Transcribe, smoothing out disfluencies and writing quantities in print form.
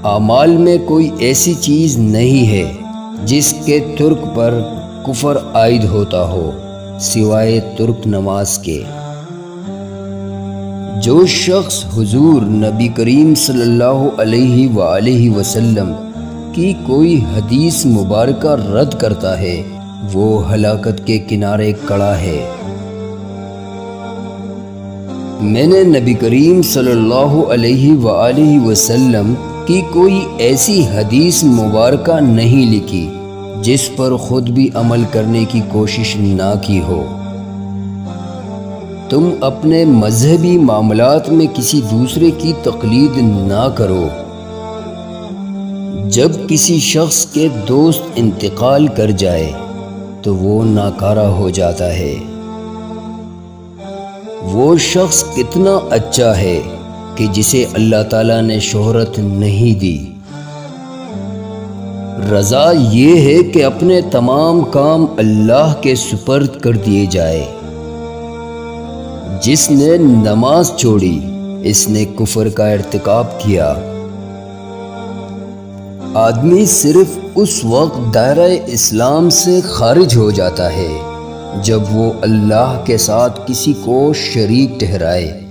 اعمال میں کوئی ایسی چیز نہیں ہے جس کے ترک پر کفر عائد ہوتا ہو سوائے ترک نماز کے۔ جو شخص حضور نبی کریم صلی اللہ علیہ وآلہ وسلم کی کوئی حدیث مبارکہ رد کرتا ہے وہ ہلاکت کے کنارے کھڑا ہے۔ میں نے نبی کریم صلی اللہ علیہ وآلہ وسلم کی کوئی ایسی حدیث مبارکہ نہیں لکھی جس پر خود بھی عمل کرنے کی کوشش نہ کی ہو۔ تم اپنے مذہبی معاملات میں کسی دوسرے کی تقلید نہ کرو۔ جب کسی شخص کے دوست انتقال کر جائے تو وہ ناکارہ ہو جاتا ہے۔ وہ شخص کتنا اچھا ہے کہ جسے اللہ تعالیٰ نے شہرت نہیں دی۔ رضا یہ ہے کہ اپنے تمام کام اللہ کے سپرد کر دیے جائے۔ جس نے نماز چھوڑی اس نے کفر کا ارتکاب کیا۔ آدمی صرف اس وقت دائرہ اسلام سے خارج ہو جاتا ہے جب وہ اللہ کے ساتھ کسی کو شریک ٹھہرائے۔